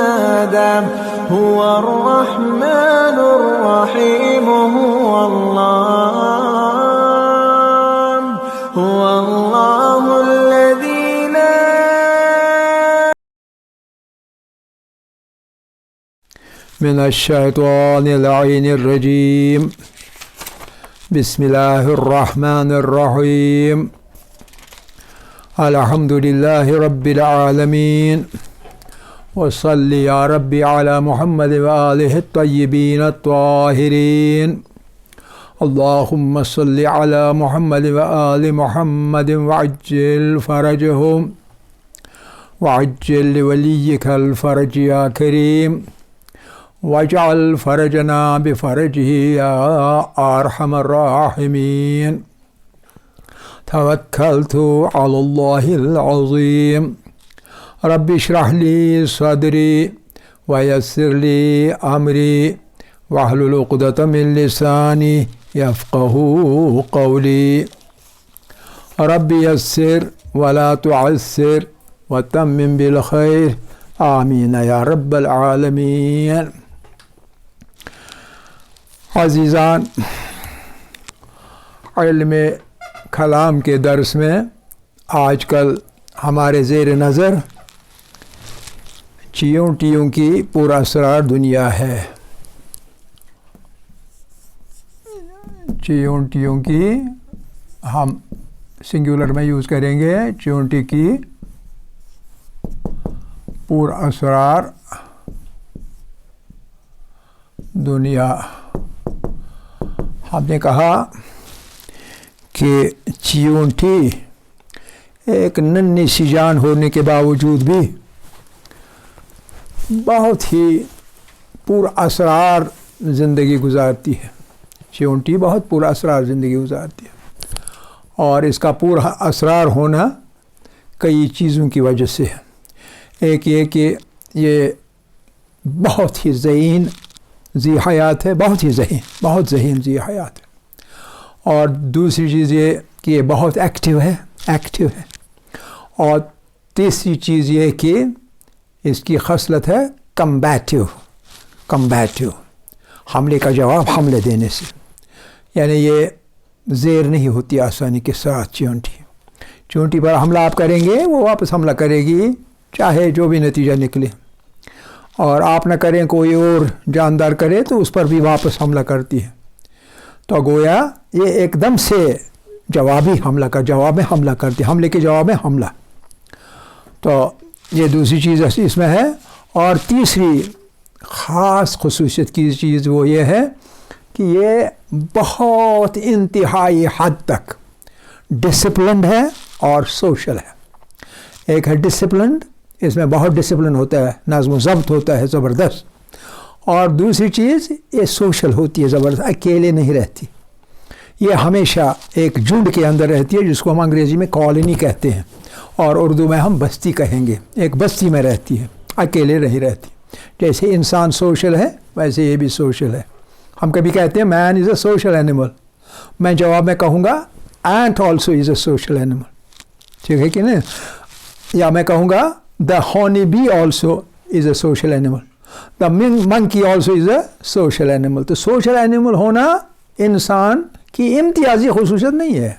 آدم هو الرحمن الرحيم هو الله الذي لا. من الشيطان اللعين الرجيم. بسم الله الرحمن الرحيم. الحمد لله رب العالمين. وصل يا ربي على محمد وآله الطيبين الطاهرين. اللهم صل على محمد وآل محمد وعجل فرجهم وعجل لوليك الفرج يا كريم واجعل فرجنا بفرجه يا أرحم الراحمين. توكلت على الله العظيم. رب اشرح لي صدري ويسر لي أمري واحلل عقدة من لساني يفقه قولي. رب يسر ولا تعسر وتمم بالخير آمين يا رب العالمين. عزیزان، علم کلام کے درس میں آج کل ہمارے زیر نظر چیونٹیوں کی پراسرار دنیا ہے. چیونٹیوں کی ہم سنگولر میں یوز کریں گے. چیونٹی کی پراسرار دنیا. ہم نے کہا کہ چیونٹی ایک ننھی سی جان ہونے کے باوجود بھی بہت ہی پراسرار زندگی گزارتی ہے. چیونٹی بہت پراسرار زندگی گزارتی ہے، اور اس کا پراسرار ہونا کئی چیزوں کی وجہ سے ہے. ایک یہ کہ یہ بہت ہی ذہین ذی حیات ہے، بہت ذہین ذی حیات ہے. اور دوسری چیز یہ کہ یہ بہت ایکٹیو ہے. اور تیسری چیز یہ کہ اس کی خصلت ہے کمبیٹیو. حملے کا جواب حملے دینے سے، یعنی یہ زیر نہیں ہوتی آسانی کے ساتھ. چیونٹی پر حملہ آپ کریں گے، وہ واپس حملہ کرے گی چاہے جو بھی نتیجہ نکلے. اور آپ نہ کریں، کوئی اور جاندار کرے تو اس پر بھی واپس حملہ کرتی ہے. تو گویا یہ ایک دم سے جواب میں حملہ کرتی ہے، حملے کے جواب میں حملہ. تو یہ دوسری چیز اس میں ہے. اور تیسری خاص خصوصیت کی چیز وہ یہ ہے کہ یہ بہت انتہائی حد تک ڈسپلنڈ ہے اور سوشل ہے. ایک ہے ڈسپلنڈ، اس میں بہت ڈسپلن ہوتا ہے، نظم و ضبط ہوتا ہے زبردست. اور دوسری چیز یہ سوشل ہوتی ہے زبردست، اکیلے نہیں رہتی. یہ ہمیشہ ایک جھنڈ کے اندر رہتی ہے، جس کو ہم انگریزی میں کالونی کہتے ہیں، اور اردو میں ہم بستی کہیں گے. ایک بستی میں رہتی ہے، اکیلے نہیں رہتی. جیسے انسان سوشل ہے ویسے یہ بھی سوشل ہے. ہم کبھی کہتے ہیں مین از اے سوشل اینیمل، میں جواب میں کہوں گا اینٹ also is a social animal. ٹھیک ہے کہ نہیں؟ یا میں کہوں گا the honey bee also is a social animal, the monkey also is a social animal. تو سوشل اینیمل ہونا انسان کی امتیازی خصوصیت نہیں ہے.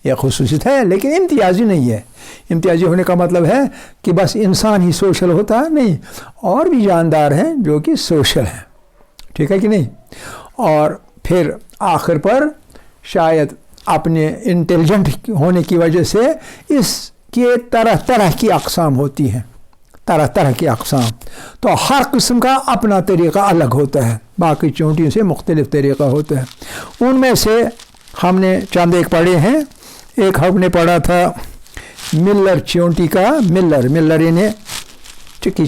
یہ خصوصیت ہے لیکن امتیازی نہیں ہے. امتیازی ہونے کا مطلب ہے کہ بس انسان ہی سوشل ہوتا ہے، نہیں، اور بھی جاندار ہیں جو کہ سوشل ہیں. ٹھیک ہے کہ نہیں؟ اور پھر آخر پر شاید اپنے انٹیلیجنٹ ہونے کی وجہ سے اس کے طرح کی اقسام ہوتی ہیں، طرح کی اقسام. تو ہر قسم کا اپنا طریقہ الگ ہوتا ہے، باقی چونٹیوں سے مختلف طریقہ ہوتا ہے. ان میں سے ہم نے چند ایک پڑھے ہیں. ایک ہم نے پڑھا تھا ملر چیونٹی کا. ملر انہیں چکی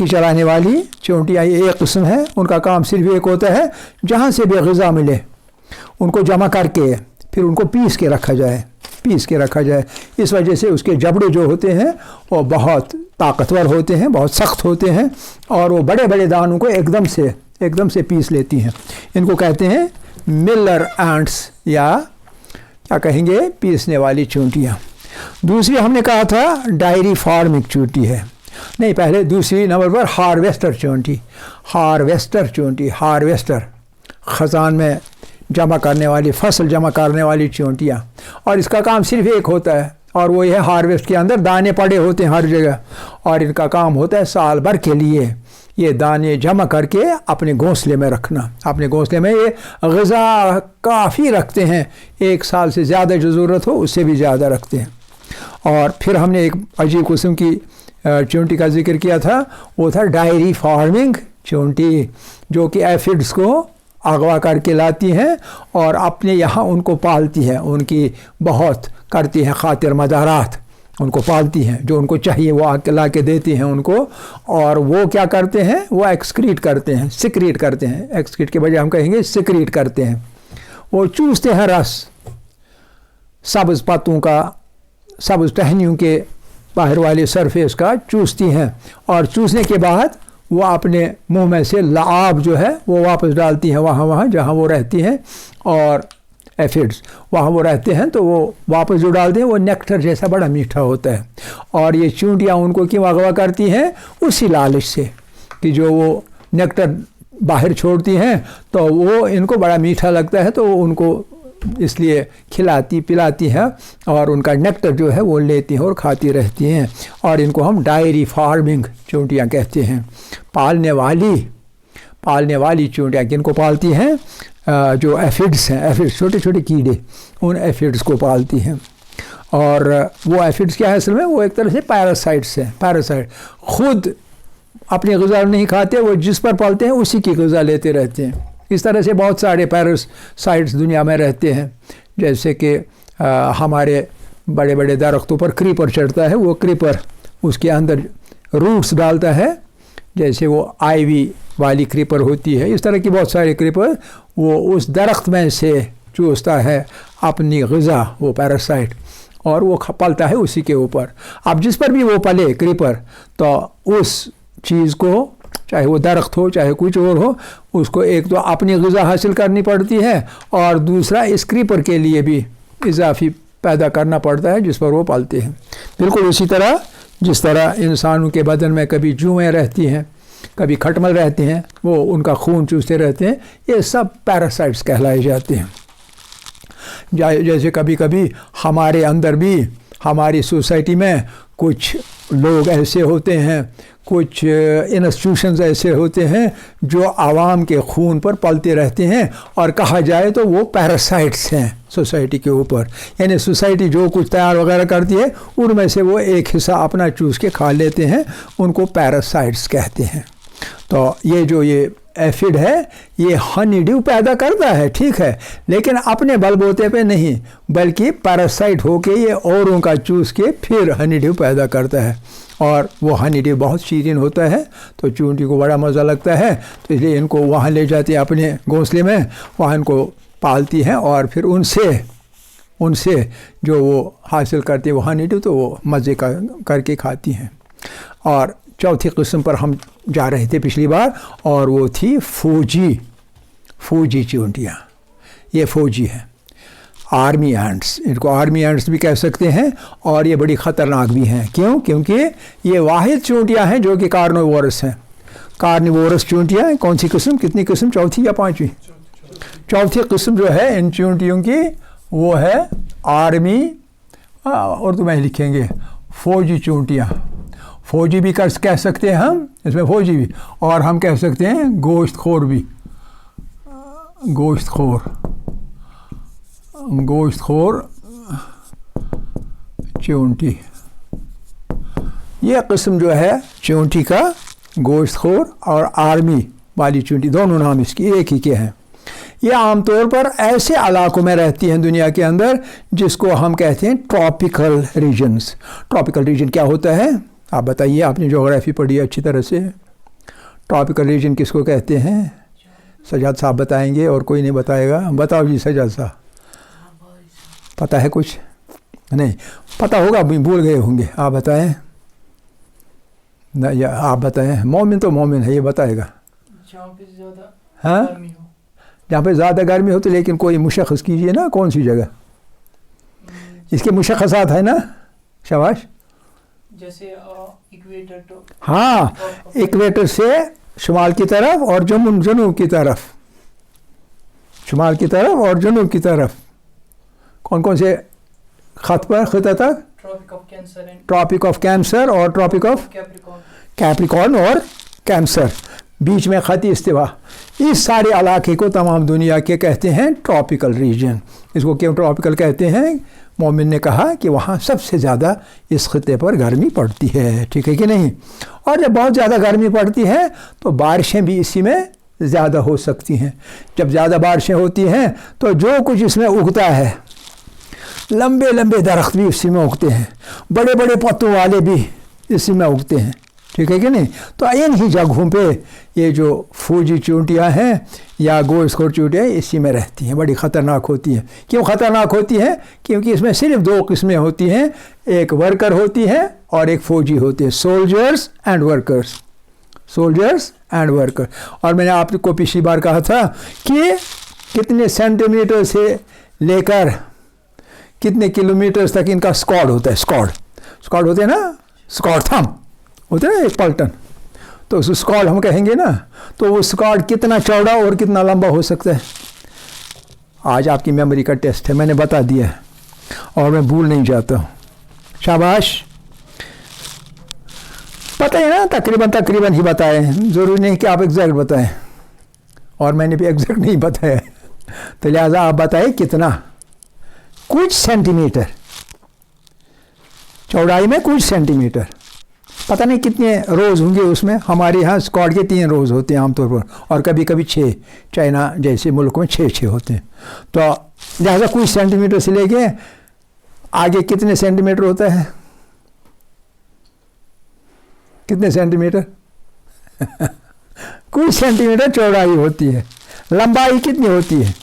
چلانے والی چیونٹیاں ایک قسم ہے. ان کا کام صرف ایک ہوتا ہے، جہاں سے بھی غذا ملے ان کو جمع کر کے پھر ان کو پیس کے رکھا جائے. اس وجہ سے اس کے جبڑے جو ہوتے ہیں وہ بہت طاقتور ہوتے ہیں، بہت سخت ہوتے ہیں، اور وہ بڑے بڑے دانوں کو ایک دم سے پیس لیتی ہیں. ان کو کہتے ہیں ملر اینٹس، یا کیا کہیں گے، پیسنے والی چونٹیاں. دوسری ہم نے کہا تھا ڈائری فارمک چونٹی ہے. नहीं, पहले दूसरी नंबर पर हार्वेस्टर चूंटी। हार्वेस्टर चूंटी, हार्वेस्टर ख़ज़ान में जमा करने वाली, फसल जमा करने वाली चूंटियाँ। और इसका काम सिर्फ एक होता है, और वो है हार्वेस्ट के अंदर दाने पड़े होते हैं हर जगह, और इनका काम होता है साल भर के लिए ये दाने जमा करके अपने घोंसले में रखना। अपने घोंसले में ये ग़िज़ा काफ़ी रखते हैं, एक साल से ज़्यादा जो ज़रूरत हो उससे भी ज़्यादा रखते हैं। और फिर हमने एक अजीब किस्म की चूंटी का जिक्र किया था, वो था डायरी फार्मिंग चूंटी, जो कि एफिड्स को अगवा करके लाती हैं और अपने यहाँ उनको पालती हैं, उनकी बहुत करती हैं खातिर मदारात, उनको पालती हैं, जो उनको चाहिए वो आके ला के देती हैं उनको। और वो क्या करते हैं, वो एक्सक्रीट करते हैं, सिक्रीट करते हैं, एक्सक्रीट के बजाय हम कहेंगे सिक्रीट करते हैं। वो चूसते हैं रस सब्ज़ पत्तों का, सब्ज़ टहनियों के बाहर वाले सरफेस का चूसती हैं, और चूसने के बाद वो अपने मुंह में से लाब जो है वो वापस डालती हैं वहाँ जहाँ वो रहती हैं। और एफिड्स वहाँ वो रहते हैं तो वो वापस जो डालते हैं वो नेक्टर जैसा बड़ा मीठा होता है। और ये चूंटियाँ उनको क्यों अगवा करती हैं, उसी लालच से कि जो वो नेक्टर बाहर छोड़ती हैं तो वो इनको बड़ा मीठा लगता है, तो उनको इसलिए खिलाती पिलाती हैं और उनका नेक्टर जो है वो लेती हैं और खाती रहती हैं। और इनको हम डायरी फार्मिंग चूंटियाँ कहते हैं। पालने वाली चूंटियाँ किनको पालती हैं, जो एफिड्स हैं, एफिड्स छोटे छोटे कीड़े, उन एफिड्स को पालती हैं। और वो एफिड्स क्या है असल में, वो एक तरह से पैरासाइट्स हैं। पैरासाइट खुद अपनी ग़िज़ा नहीं खाते, वो जिस पर पालते हैं उसी की ग़िज़ा लेते रहते हैं। इस तरह से बहुत सारे पैरासाइट्स दुनिया में रहते हैं, जैसे कि हमारे बड़े बड़े दरख्तों पर क्रीपर चढ़ता है, वो क्रीपर उसके अंदर रूट्स डालता है, जैसे वो आईवी वाली क्रीपर होती है, इस तरह की बहुत सारे क्रीपर वो उस दरख्त में से चूसता है अपनी ग़िज़ा, वो पैरासाइट, और वो पलता है उसी के ऊपर। अब जिस पर भी वो पले क्रीपर, तो उस चीज़ को, चाहे वो दरख्त हो चाहे कुछ और हो, उसको एक तो अपनी ग़िज़ा हासिल करनी पड़ती है, और दूसरा इस क्रीपर के लिए भी इजाफी पैदा करना पड़ता है जिस पर वो पालते हैं। बिल्कुल उसी तरह जिस तरह इंसानों के बदन में कभी जुएँ रहती हैं, कभी खटमल रहते हैं, वो उनका खून चूसते रहते हैं, ये सब पैरासाइट्स कहलाए जाते हैं। जैसे कभी कभी हमारे अंदर भी, हमारी सोसाइटी में कुछ लोग ऐसे होते हैं, कुछ इंस्टीट्यूशंस ऐसे होते हैं जो आवाम के खून पर पलते रहते हैं, और कहा जाए तो वो पैरासाइट्स हैं सोसाइटी के ऊपर। यानी सोसाइटी जो कुछ तैयार वगैरह करती है उनमें से वो एक हिस्सा अपना चूस के खा लेते हैं, उनको पैरासाइट्स कहते हैं। तो ये एफिड है, ये हनी ड्यू पैदा करता है, ठीक है, लेकिन अपने बलबूते पे नहीं, बल्कि पैरासाइट होके ये औरों का चूस के फिर हनी ड्यू पैदा करता है। और वो हनी ड्यू बहुत शीरीन होता है, तो चूंटी को बड़ा मज़ा लगता है, तो इसलिए इनको वहाँ ले जाती है अपने घोंसले में, वहाँ इनको पालती हैं, और फिर उनसे जो वो हासिल करती है वो हनी ड्यू, तो वो मज़े करके खाती हैं। और चौथी किस्म पर हम जा रहे थे पिछली बार, और वो थी फौजी चूंटियाँ। ये फौजी हैं, आर्मी एंट्स, इनको आर्मी एंट्स भी कह सकते हैं, और ये बड़ी ख़तरनाक भी हैं। क्यों? क्योंकि ये वाहिद चूंटियाँ हैं जो कि कार्निवोरस हैं। कार्निवोरस चूंटियाँ कौन सी किस्म, कितनी किस्म, चौथी या पाँचवीं? चौथी किस्म जो है इन चूंटियों की वो है आर्मी, उर्दू में लिखेंगे फौजी चूंटियाँ। फौजी भी कह सकते हैं हम, इसमें फौजी भी, और हम कह सकते हैं गोश्तखोर भी, गोश्तखोर चूंटी। ये किस्म जो है चूंटी का, गोश्तखोर और आर्मी वाली चूंटी, दोनों नाम इसकी एक ही के हैं। ये आमतौर पर ऐसे इलाकों में रहती हैं दुनिया के अंदर जिसको हम कहते हैं ट्रॉपिकल रीजन्स। ट्रॉपिकल रीजन क्या होता है आप बताइए, आपने ज्योग्राफी पढ़ी अच्छी तरह से। ट्रॉपिकल रीजन किसको कहते हैं? सजाद साहब बताएंगे और कोई नहीं बताएगा। बताओ जी सजाद साहब, पता है कुछ? नहीं पता होगा, भूल गए होंगे, आप बताएं ना, या आप बताएं। मोमिन तो मोमिन है, ये बताएगा। हाँ, जहाँ पे ज़्यादा गर्मी हो तो, लेकिन कोई मुशख़्ख़स कीजिए ना, कौन सी जगह? इसके मुशख़्ख़सात है ना, शाबाश। जैसे एक हाँ, इक्वेटर से शुमाल की तरफ और जनूब की तरफ, शुमाल की तरफ और जनूब की तरफ, कौन कौन से खत पर खिता तक? ट्रॉपिक ऑफ कैंसर और ट्रॉपिक ऑफ कैप्रिकॉर्न और कैंसर, बीच में खत इस्तिवा। इस सारे इलाके को तमाम दुनिया के कहते हैं ट्रॉपिकल रीजन। इसको क्यों ट्रॉपिकल कहते हैं? मोमिन ने कहा कि वहाँ सबसे ज़्यादा इस खत्ते पर गर्मी पड़ती है, ठीक है कि नहीं? और जब बहुत ज़्यादा गर्मी पड़ती है तो बारिशें भी इसी में ज़्यादा हो सकती हैं। जब ज़्यादा बारिशें होती हैं तो जो कुछ इसमें उगता है, लंबे लंबे दरख्त भी इसी में उगते हैं, बड़े बड़े पत्तों वाले भी इसी में उगते हैं, ठीक है कि नहीं? तो इन ही जगहों पे ये जो फौजी चूंटियाँ हैं या गोश्तखोर चूंटियाँ इसी में रहती हैं, बड़ी ख़तरनाक होती हैं। क्यों ख़तरनाक होती हैं? क्योंकि इसमें सिर्फ दो किस्में होती हैं, एक वर्कर होती है और एक फ़ौजी होती है, soldiers and workers, soldiers and worker. और मैंने आपको पिछली बार कहा था कि कितने सेंटीमीटर से लेकर कितने किलोमीटर तक इनका स्क्वाड होता है, स्क्वाड होते हैं ना, स्क्वाड थंब होते हैं ना, एक पलटन, तो उस स्क्वाड हम कहेंगे ना, तो वो स्क्वाड कितना चौड़ा और कितना लंबा हो सकता है। आज आपकी मेमोरी का टेस्ट है, मैंने बता दिया है और मैं भूल नहीं जाता हूँ। शाबाश, पता है ना, तकरीबन ही बताए हैं, ज़रूरी नहीं कि आप एग्जैक्ट बताएं, और मैंने भी एग्जैक्ट नहीं बताया, तो लिहाजा आप बताएं कितना, कुछ सेंटीमीटर चौड़ाई में, कुछ सेंटीमीटर, पता नहीं कितने रोज़ होंगे उसमें। हमारे यहाँ स्क्वाड के 3 रोज़ होते हैं आमतौर पर, और कभी कभी 6, चाइना जैसे मुल्क में 6 होते हैं। तो लिहाजा कुछ सेंटीमीटर से लेके आगे कितने सेंटीमीटर होता है, कितने सेंटीमीटर कुछ सेंटीमीटर चौड़ाई होती है। लंबाई कितनी होती है?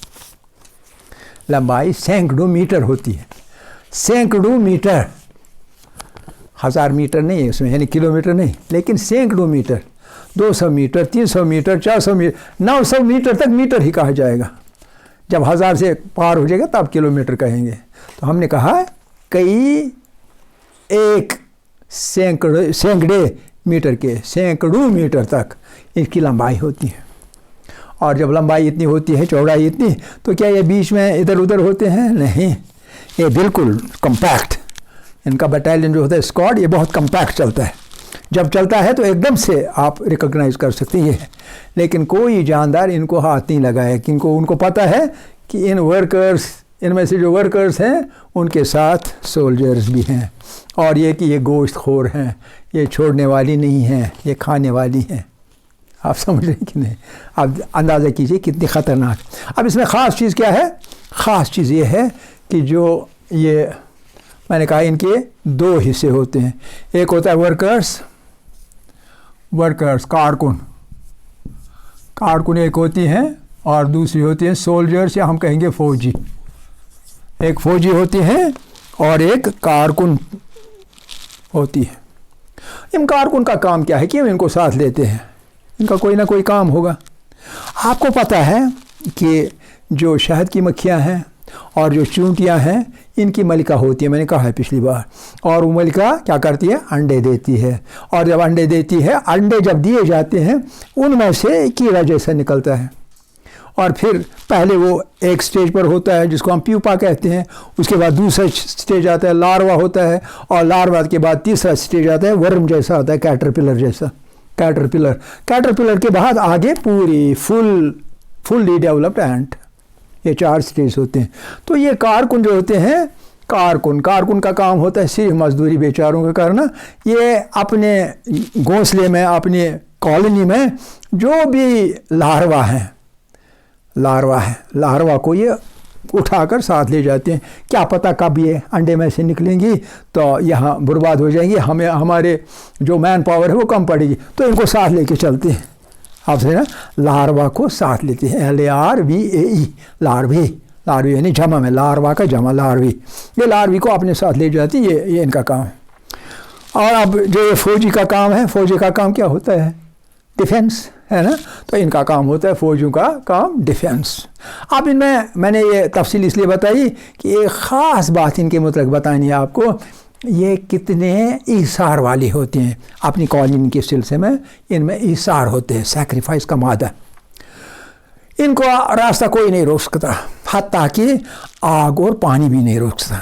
लंबाई सैकड़ों मीटर होती है, सैकड़ों मीटर, 1000 मीटर नहीं है उसमें, यानी किलोमीटर नहीं, लेकिन सैकड़ों metre, 200 metre, 300 metre, 400 metre, 900 metre तक मीटर ही कहा जाएगा। जब 1000 से पार हो जाएगा तब किलोमीटर कहेंगे। तो हमने कहा कई एक सैकड़े मीटर के, सैकड़ों मीटर तक इसकी लंबाई होती है। और जब लंबाई इतनी होती है, चौड़ाई इतनी, तो क्या ये बीच में इधर उधर होते हैं? नहीं, ये बिल्कुल कम्पैक्ट, इनका बटालियन जो होता है स्क्वाड, ये बहुत कम्पैक्ट चलता है। जब चलता है तो एकदम से आप रिकॉग्नाइज कर सकते हैं ये है। लेकिन कोई जानदार इनको हाथ नहीं लगाया, कि उनको पता है कि इन वर्कर्स, इनमें से जो वर्कर्स हैं उनके साथ सोल्जर्स भी हैं, और ये कि ये गोश्त खोर हैं, ये छोड़ने वाली नहीं हैं, ये खाने वाली हैं। आप समझ रहे हैं कि नहीं? आप अंदाज़ा कीजिए कितनी ख़तरनाक। अब इसमें ख़ास चीज़ क्या है? ख़ास चीज़ ये है कि जो ये मैंने कहा इनके 2 हिस्से होते हैं, एक होता है वर्कर्स कारकुन एक होती हैं, और दूसरी होती है सोल्जर्स, या हम कहेंगे फ़ौजी। एक फ़ौजी होती हैं और एक कारकुन होती है। इन कारकुन का काम क्या है? क्यों इनको साथ लेते हैं? इनका कोई ना कोई काम होगा। आपको पता है कि जो शहद की मक्खियाँ हैं और जो चूंटियाँ हैं, इनकी मलिका होती है, मैंने कहा है पिछली बार, और वो मलिका क्या करती है? अंडे देती है, और जब अंडे देती है, अंडे जब दिए जाते हैं उनमें से कीड़ा जैसा निकलता है, और फिर पहले वो एक स्टेज पर होता है जिसको हम प्यूपा कहते हैं, उसके बाद दूसरा स्टेज आता है लार्वा होता है, और लार्वा के बाद तीसरा स्टेज आता है वर्म जैसा आता है, कैटरपिलर जैसा, कैटरपिलर के बाद आगे पूरी फुल्ली डेवलप्ड एंट। ये 4 स्टेज होते हैं। तो ये कारकुन जो होते हैं, कारकुन का काम होता है सिर्फ मजदूरी बेचारों का करना। ये अपने घोंसले में, अपने कॉलोनी में जो भी लार्वा को ये उठाकर साथ ले जाते हैं। क्या पता कब ये अंडे में से निकलेंगी तो यहाँ बर्बाद हो जाएंगी, हमारे जो मैन पावर है वो कम पड़ेगी, तो इनको साथ लेके चलते हैं। आपसे ना लार्वा को साथ लेते हैं, LARVAE, लार्वी यानी जमा में, लार्वा का जमा लार्वी। ये लार्वी को अपने साथ ले जाती है, ये इनका काम है। और अब जो ये फ़ौजी का काम है, फ़ौजी का काम क्या होता है? डिफेंस है ना। तो इनका काम होता है, फ़ौजियों का काम डिफेंस। अब इनमें मैंने ये तफसील इसलिए बताई कि एक ख़ास बात इनके मुतल्लिक़ बतानी है आपको یہ کتنے ایثار والی ہوتی ہیں اپنی کالونی کے سلسلے میں، ان میں ایثار ہوتے ہیں، سیکریفائس کا مادہ. ان کو راستہ کوئی نہیں روک سکتا، حتیٰ کہ آگ اور پانی بھی نہیں روک سکتا.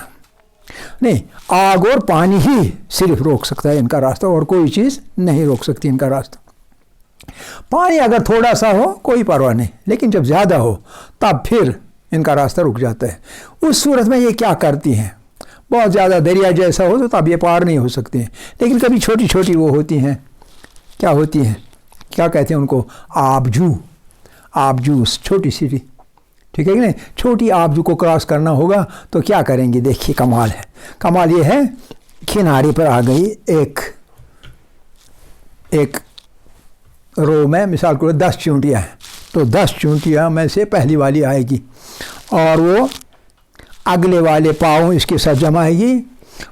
نہیں، آگ اور پانی ہی صرف روک سکتا ہے ان کا راستہ، اور کوئی چیز نہیں روک سکتی ان کا راستہ. پانی اگر تھوڑا سا ہو کوئی پرواہ نہیں، لیکن جب زیادہ ہو تب پھر ان کا راستہ رک جاتا ہے. اس صورت میں یہ کیا کرتی ہیں؟ بہت زیادہ دریا جیسا ہو تو تب یہ پار نہیں ہو سکتے ہیں، لیکن کبھی چھوٹی چھوٹی وہ ہوتی ہیں، کیا ہوتی ہیں، کیا کہتے ہیں ان کو؟ آبجو، چھوٹی سی، ٹھیک ہے کہ نہیں؟ چھوٹی آبجو کو کراس کرنا ہوگا تو کیا کریں گے؟ دیکھیے کمال ہے. کمال یہ ہے، کنارے پر آ گئی ایک رو میں مثال کو 10 چونٹیاں ہیں، تو 10 چونٹیاں میں سے پہلی والی آئے گی اور وہ اگلے والے پاؤں اس کے ساتھ جمائے گی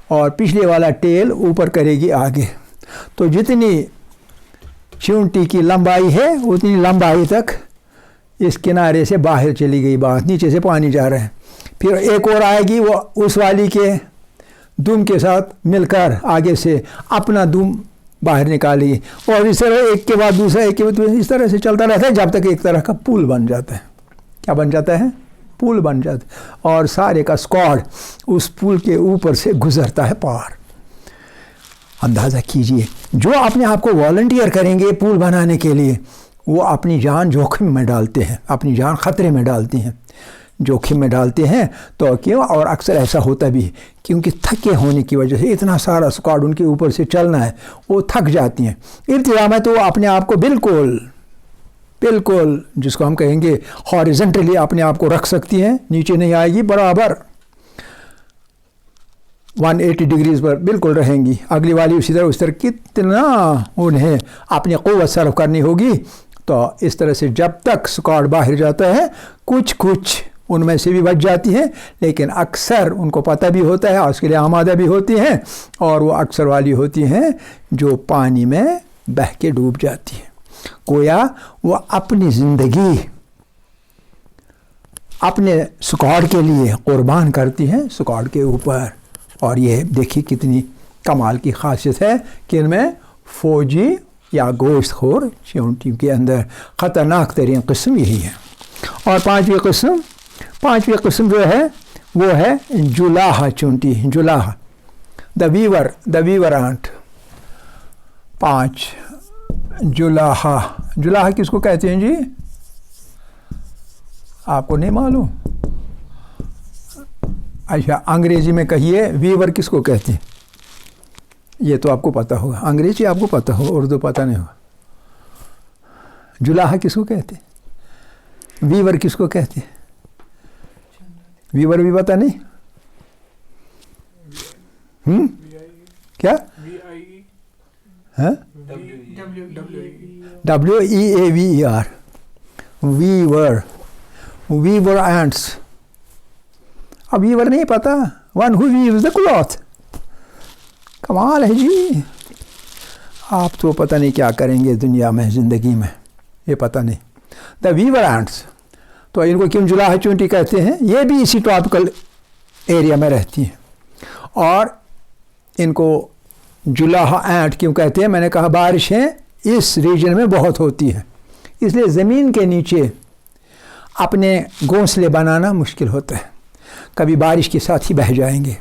اور پچھلے والا ٹیل اوپر کرے گی آگے. تو جتنی چونٹی کی لمبائی ہے اتنی لمبائی تک اس کنارے سے باہر چلی گئی بات، نیچے سے پانی جا رہا ہے. پھر ایک اور آئے گی، وہ اس والی کے دم کے ساتھ مل کر آگے سے اپنا دم باہر نکالے گی، اور اس طرح ایک کے بعد دوسرا، ایک کے بعد دوسرا، اس طرح سے چلتا رہتا ہے جب تک ایک طرح کا پل بن جاتا ہے. کیا بن جاتا ہے؟ پل بن جاتا ہے، اور سارے کا اسکواڈ اس پل کے اوپر سے گزرتا ہے پار. اندازہ کیجئے، جو اپنے آپ کو والنٹیئر کریں گے پل بنانے کے لیے، وہ اپنی جان جوخم میں ڈالتے ہیں، اپنی جان خطرے میں ڈالتی ہیں، جوخم میں ڈالتے ہیں. تو کیوں؟ اور اکثر ایسا ہوتا بھی ہے کیونکہ تھکے ہونے کی وجہ سے، اتنا سارا اسکواڈ ان کے اوپر سے چلنا ہے، وہ تھک جاتی ہیں. ابتدا میں تو وہ اپنے آپ کو بالکل جس کو ہم کہیں گے ہاریزنٹلی اپنے آپ کو رکھ سکتی ہیں، نیچے نہیں آئے گی، برابر 180 ڈگریز پر بالکل رہیں گی. اگلی والی اسی طرح، اس طرح کتنا انہیں اپنی قوت صرف کرنی ہوگی. تو اس طرح سے جب تک اسکواڈ باہر جاتا ہے، کچھ ان میں سے بھی بچ جاتی ہیں، لیکن اکثر ان کو پتہ بھی ہوتا ہے اور اس کے لیے آمادہ بھی ہوتی ہیں، اور وہ اکثر والی ہوتی ہیں جو پانی میں بہہ کے ڈوب جاتی ہیں. گویا وہ اپنی زندگی اپنے اسکواڈ کے لیے قربان کرتی ہیں اسکواڈ کے اوپر. اور یہ دیکھیے کتنی کمال کی خاصیت ہے کہ ان میں فوجی یا گوشت خور چونٹی کے اندر خطرناک ترین قسم یہی ہے. اور پانچویں قسم جو ہے وہ ہے جلاحہ چونٹی، جلاحہ، دا ویور آنٹ. 5 جلاحہ کس کو کہتے ہیں جی؟ آپ کو نہیں معلوم؟ اچھا، انگریزی میں کہیے ویور کس کو کہتے ہیں؟ یہ تو آپ کو پتہ ہوگا، انگریزی آپ کو پتہ ہو، اردو پتہ نہیں ہوگا. جلاحہ کس کو کہتے ہیں؟ ویور کس کو کہتے ہیں؟ ویور بھی پتہ نہیں؟ کیا؟ WEAVER، ویور اینٹس. اب ویور نہیں پتہ؟ One who weaves the cloth. کمال ہے جی. آپ تو پتہ نہیں کیا کریں گے دنیا میں، زندگی میں، یہ پتہ نہیں. دا ویور اینٹس، تو ان کو کیوں جلاحہ چونٹی کہتے ہیں؟ یہ بھی اسی ٹراپیکل ایریا میں رہتی ہیں. اور ان کو جلاحہ اینٹ کیوں کہتے ہیں؟ میں نے کہا بارشیں اس ریجن میں بہت ہوتی ہیں، اس لیے زمین کے نیچے اپنے گھونسلے بنانا مشکل ہوتا ہے، کبھی بارش کے ساتھ ہی بہہ جائیں گے.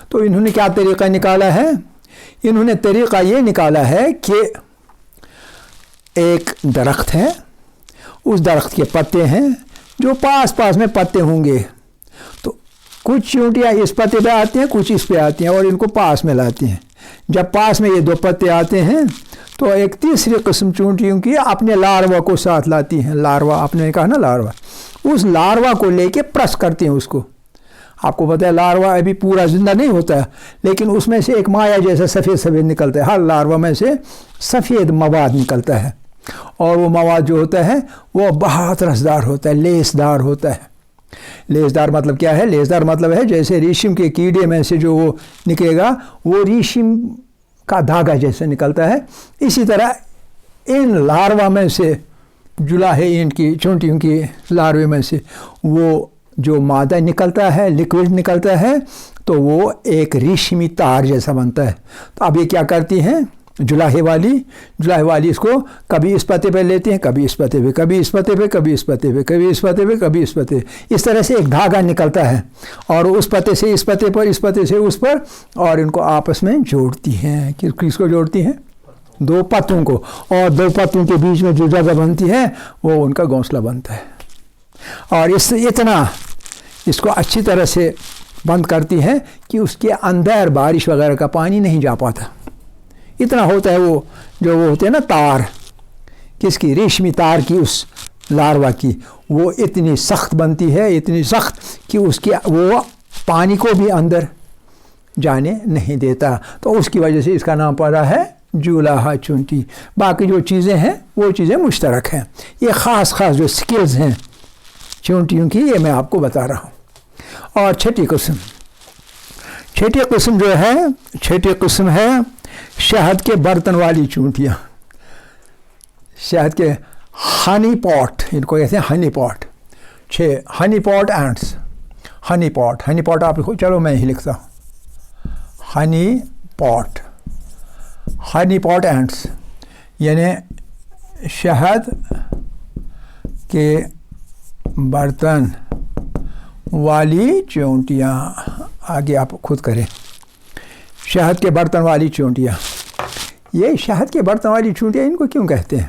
تو انہوں نے کیا طریقہ نکالا ہے؟ انہوں نے طریقہ یہ نکالا ہے کہ ایک درخت ہے، اس درخت کے پتے ہیں جو پاس میں پتے ہوں گے، تو کچھ چونٹیاں اس پتے پہ آتی ہیں، کچھ اس پہ آتی ہیں، اور ان کو پاس میں لاتی ہیں. جب پاس میں یہ 2 پتے آتے ہیں تو ایک تیسری قسم چونٹیوں کی اپنے لاروا کو ساتھ لاتی ہیں. لاروا، آپ نے کہا نا لاروا، اس لاروا کو لے کے پرس کرتے ہیں اس کو. آپ کو پتہ ہے لاروا ابھی پورا زندہ نہیں ہوتا ہے، لیکن اس میں سے ایک مایا جیسا سفید نکلتا ہے. ہر لاروا میں سے سفید مواد نکلتا ہے، اور وہ مواد جو ہوتا ہے وہ بہت رسدار ہوتا ہے، لیس دار ہوتا ہے. لیس دار مطلب کیا ہے؟ لیس دار مطلب ہے جیسے ریشم کے کیڑے میں سے جو وہ نکلے گا وہ ریشم کا دھاگا جیسے نکلتا ہے، اسی طرح ان لاروا میں سے، جلاحہ ان کی چونٹیوں کی لاروے میں سے وہ جو مادہ نکلتا ہے، لکوڈ نکلتا ہے، تو وہ ایک ریشمی تار جیسا بنتا ہے. تو اب یہ کیا کرتی ہیں جلاہے والی اس کو کبھی اس پتے پہ لیتے ہیں، کبھی اس پتے پہ، کبھی اس پتے پہ، کبھی اس پتے پہ، کبھی اس پتے پہ، کبھی اس پتے، اس طرح سے ایک دھاگا نکلتا ہے اور اس پتے سے اس پتے پر، اس پتے سے اس پر، اور ان کو آپس میں جوڑتی ہیں. کس کو جوڑتی ہیں؟ دو پتوں کو، اور دو پتوں کے بیچ میں جو جگہ بنتی ہے وہ ان کا گھونسلہ بنتا ہے. اور اس کو اچھی طرح سے بند کرتی ہے کہ اس کے اندر بارش وغیرہ کا پانی نہیں جا پاتا. اتنا ہوتا ہے وہ جو وہ ہوتے ہیں نا تار، کس کی؟ ریشمی تار کی، اس لاروا کی. وہ اتنی سخت بنتی ہے، اتنی سخت کہ اس کی وہ پانی کو بھی اندر جانے نہیں دیتا. تو اس کی وجہ سے اس کا نام پڑا ہے جولاہا چونٹی. باقی جو چیزیں ہیں وہ چیزیں مشترک ہیں. یہ خاص جو سکلز ہیں چونٹیوں کی، یہ میں آپ کو بتا رہا ہوں. اور چھٹی قسم ہے شہد کے برتن والی چونٹیاں. شہد کے ہنی پاٹ، ان کو کہتے ہیں ہنی پاٹ. ہنی پاٹ اینٹس. ہنی پاٹ آپ چلو میں ہی لکھتا ہوں. ہنی پاٹ اینٹس یعنی شہد کے برتن والی چونٹیاں. آگے آپ خود کریں. شہد کے برتن والی چونٹیاں. یہ شہد کے برتن والی چونٹیاں ان کو کیوں کہتے ہیں؟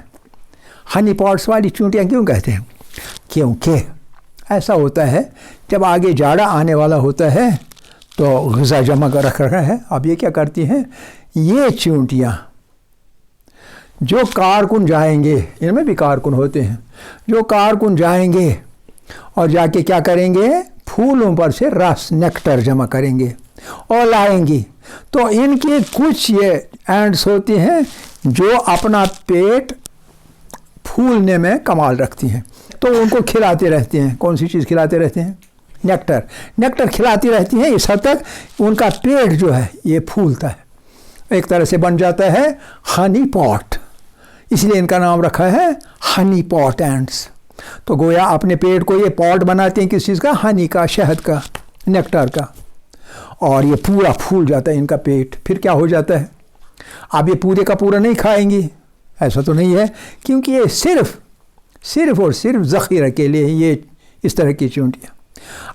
ہنی پاٹس والی چونٹیاں کیوں کہتے ہیں؟ کیونکہ ایسا ہوتا ہے جب آگے جاڑا آنے والا ہوتا ہے تو غذا جمع کر رکھا ہے. اب یہ کیا کرتی ہیں؟ یہ چونٹیاں جو کارکن جائیں گے، ان میں بھی کارکن ہوتے ہیں، جو کارکن جائیں گے اور جا کے کیا کریں گے؟ پھولوں پر سے رس نیکٹر جمع کریں گے اور لائیں گی. تو ان کے کچھ یہ اینڈس ہوتی ہیں جو اپنا پیٹ پھولنے میں کمال رکھتی ہیں، تو ان کو کھلاتے رہتے ہیں. کون سی چیز کھلاتے رہتے ہیں؟ نیکٹر کھلاتی رہتی ہیں. اس حد تک ان کا پیٹ جو ہے یہ پھولتا ہے، ایک طرح سے بن جاتا ہے ہنی پاٹ. اس لیے ان کا نام رکھا ہے ہنی پاٹ اینٹس. تو گویا اپنے پیٹ کو یہ پاٹ بناتے ہیں کس چیز کا؟ ہنی کا، شہد کا، نیکٹر کا. اور یہ پورا پھول جاتا ہے ان کا پیٹ. پھر کیا ہو جاتا ہے؟ اب یہ پورے کا پورا نہیں کھائیں گی، ایسا تو نہیں ہے، کیونکہ یہ صرف اور صرف ذخیرہ کے لیے یہ اس طرح کی چونٹیاں.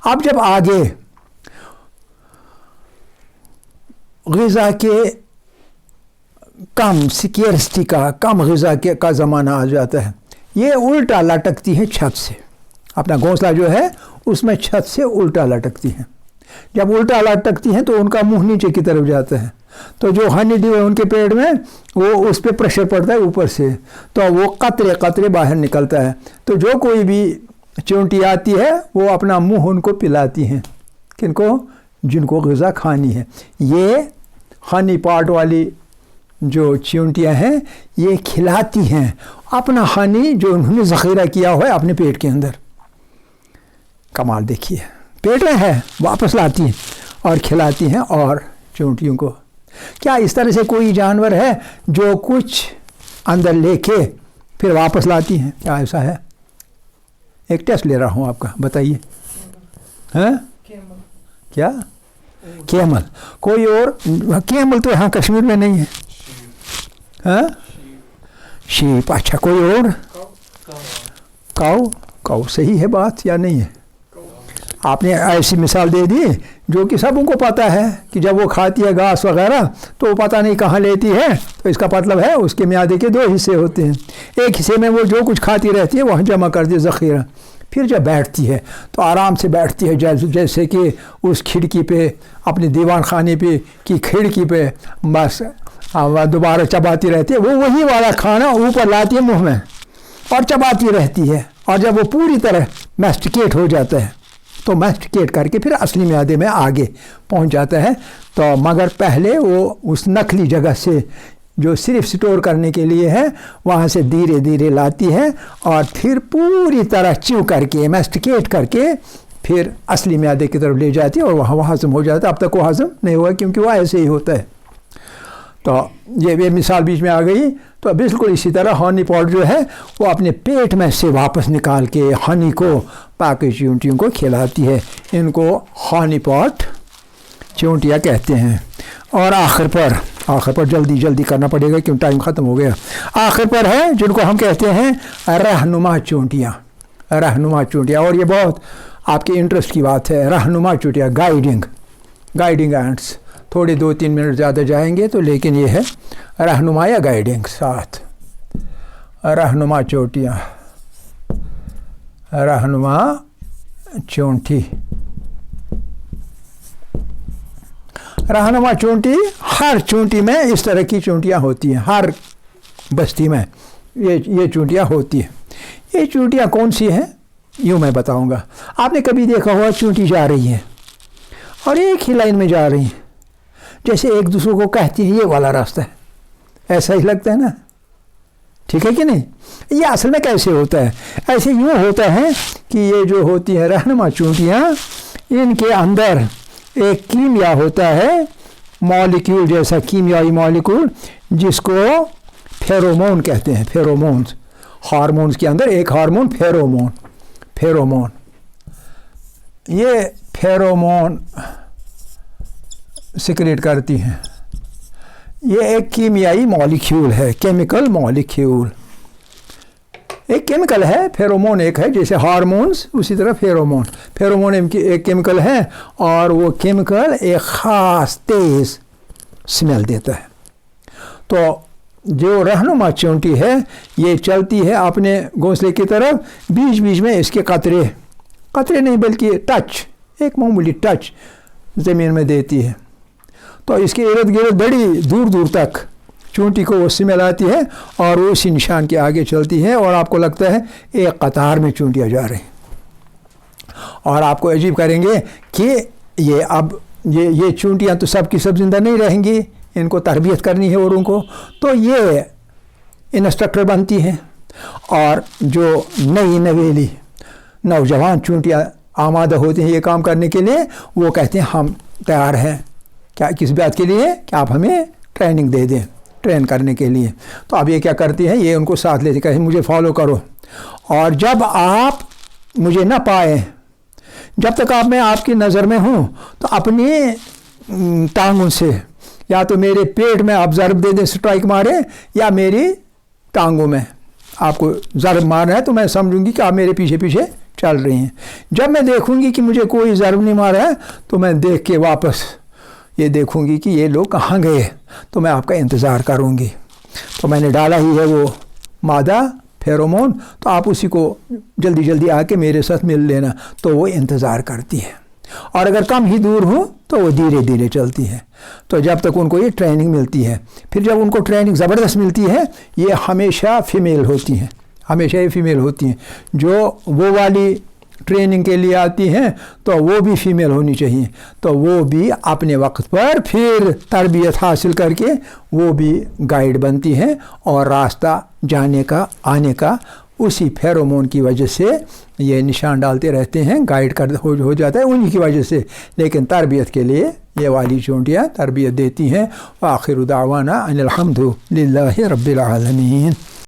اب جب آگے غذا کے کم غذا کا زمانہ آ جاتا ہے، یہ الٹا لٹکتی ہیں چھت سے. اپنا گھونسلہ جو ہے اس میں چھت سے الٹا لٹکتی ہیں. جب الٹا لٹکتی ہیں تو ان کا منہ نیچے کی طرف جاتا ہے. تو جو ہنی ڈیو ہے ان کے پیٹ میں، وہ اس پہ پریشر پڑتا ہے اوپر سے، تو وہ قطرے باہر نکلتا ہے. تو جو کوئی بھی چونٹی آتی ہے وہ اپنا منہ ان کو پلاتی ہیں. کن کو؟ جن کو غذا کھانی ہے. یہ ہنی پاٹ والی جو چونٹیاں ہیں یہ کھلاتی ہیں اپنا ہنی جو انہوں نے ذخیرہ کیا ہوا ہے اپنے پیٹ کے اندر. کمال دیکھیے، پیٹ میں ہے، واپس لاتی ہیں اور کھلاتی ہیں اور چونٹیوں کو. کیا اس طرح سے کوئی جانور ہے جو کچھ اندر لے کے پھر واپس لاتی ہیں؟ کیا ایسا ہے؟ ایک ٹیسٹ لے رہا ہوں آپ کا، بتائیے. ہاں کیا؟ کیمل. کوئی اور؟ کیمل تو یہاں کشمیر میں نہیں ہے. ہاں شیپ. اچھا کوئی اور؟ کاؤ. صحیح ہے بات یا نہیں ہے؟ آپ نے ایسی مثال دے دی جو کہ سب کو پتہ ہے کہ جب وہ کھاتی ہے گھاس وغیرہ تو وہ پتہ نہیں کہاں لیتی ہے. تو اس کا مطلب ہے اس کے معدے کے 2 حصے ہوتے ہیں. ایک حصے میں وہ جو کچھ کھاتی رہتی ہے وہاں جمع کر دی ذخیرہ. پھر جب بیٹھتی ہے تو آرام سے بیٹھتی ہے، جیسے کہ اس کھڑکی پہ، اپنی دیوان خانے پہ کی کھڑکی پہ، بس دوبارہ چباتی رہتی ہے. وہ وہی والا کھانا اوپر لاتی ہے منہ میں اور چباتی رہتی ہے. اور جب وہ پوری طرح میسٹیکیٹ ہو جاتا ہے تو میسٹیکیٹ کر کے پھر اصلی معدے میں آگے پہنچ جاتا ہے. تو مگر پہلے وہ اس نقلی جگہ سے جو صرف سٹور کرنے کے لیے ہے وہاں سے دھیرے دھیرے لاتی ہے اور پھر پوری طرح چیو کر کے میسٹیکیٹ کر کے پھر اصلی معدے کی طرف لے جاتی ہے اور وہاں وہ ہضم ہو جاتا ہے. اب تک وہ ہضم نہیں ہوا کیونکہ وہ ایسے ہی ہوتا ہے. تو یہ مثال بیچ میں آ گئی. تو بالکل اسی طرح ہنی پاٹ جو ہے وہ اپنے پیٹ میں سے واپس نکال کے ہنی کو باقی چونٹیوں کو کھلاتی ہے. ان کو ہنی پاٹ चूंटियाँ कहते हैं। और आखिर पर जल्दी करना पड़ेगा क्योंकि टाइम ख़त्म हो गया। आखिर पर है जिनको हम कहते हैं रहनुमा चूंटियाँ। रहनुमा चूंटियाँ, और ये बहुत आपके इंटरेस्ट की बात है। रहनुमा चूंटियाँ, गाइडिंग एंड्स। थोड़े 2-3 मिनट ज़्यादा जाएंगे तो, लेकिन ये है रहनुमा या गाइडिंग साथ। रहनुमा चोटियाँ, रहनुमा चूंटी। रहनुमा चूंटी, हर चूंटी में इस तरह की चूंटियाँ होती हैं, हर बस्ती में ये चूंटियाँ होती हैं। ये चूंटियाँ कौन सी हैं यूँ मैं बताऊँगा। आपने कभी देखा होगा चूंटी जा रही है और एक ही लाइन में जा रही हैं, जैसे एक दूसरे को कहती है ये वाला रास्ता है, ऐसा ही लगता है ना, ठीक है कि नहीं। ये असल में कैसे होता है? ऐसे यूँ होता है कि ये जो होती है रहनुमा चूंटियाँ, इनके अंदर एक कीमिया होता है, मॉलिक्यूल जैसा कीमियाई मॉलिक्यूल, जिसको फेरोमोन कहते हैं। फेरोमोन्स, हार्मोन्स के अंदर एक हार्मोन फेरोमोन। ये फेरोमोन सिक्रेट करती हैं। ये एक कीमियाई मॉलिक्यूल है, केमिकल मॉलिक्यूल। एक केमिकल है, फेरोमोन एक है, जैसे हार्मोन्स उसी तरह फेरोमोन एक केमिकल है, और वो केमिकल एक ख़ास तेज़ स्मेल देता है। तो जो रहनुमा चूंटी है ये चलती है अपने घोंसले की तरफ, बीच बीच में इसके कतरे नहीं बल्कि टच, एक मामूली टच ज़मीन में देती है। तो इसके इर्द गिर्द बड़ी दूर दूर तक चूंटी को वो स्मेल आती है और वो उसी निशान के आगे चलती है, और आपको लगता है एक कतार में चूंटियाँ जा रही। और आपको अजीब करेंगे कि ये अब ये चूंटियाँ तो सब की सब जिंदा नहीं रहेंगी, इनको तरबियत करनी है औरों को, तो ये इंस्ट्रक्टर बनती हैं। और जो नई नवेली नौजवान चूंटियाँ आमादा होती हैं ये काम करने के लिए, वो कहते हैं हम तैयार हैं, क्या किस बात के लिए कि आप हमें ट्रेनिंग दे दें, ट्रेन करने के लिए। तो अब ये क्या करती हैं, ये उनको साथ लेते कहते मुझे फॉलो करो, और जब आप मुझे ना पाए, जब तक मैं आपकी नज़र में हूँ, तो अपनी टांगों से या तो मेरे पेट में आप ज़रब दे दें, स्ट्राइक मारे, या मेरी टांगों में आपको ज़रब मारना है, तो मैं समझूंगी कि आप मेरे पीछे पीछे चल रही हैं। जब मैं देखूंगी कि मुझे कोई ज़रब नहीं मारा है, तो मैं देख के वापस ये देखूंगी कि ये लोग कहाँ गए, तो मैं आपका इंतज़ार करूंगी। तो मैंने डाला ही है वो मादा फेरोमोन, तो आप उसी को जल्दी जल्दी आके मेरे साथ मिल लेना। तो वो इंतज़ार करती है, और अगर कम ही दूर हो तो वो धीरे धीरे चलती है। तो जब तक उनको ये ट्रेनिंग मिलती है, फिर जब उनको ट्रेनिंग ज़बरदस्त मिलती है, ये हमेशा फीमेल होती हैं, हमेशा ये फीमेल होती हैं। जो वो वाली ट्रेनिंग के लिए आती हैं तो वो भी फीमेल होनी चाहिए, तो वो भी अपने वक्त पर फिर तरबियत हासिल करके वो भी गाइड बनती हैं, और रास्ता जाने का आने का उसी फेरोमोन की वजह से ये निशान डालते रहते हैं, गाइड कर हो जाता है उन्हीं की वजह से। लेकिन तरबियत के लिए ये वाली चूंटियाँ तरबियत देती हैं। आखिर दावाना अनिल हम्दुलिल्लाहि रब्बिल आलमीन।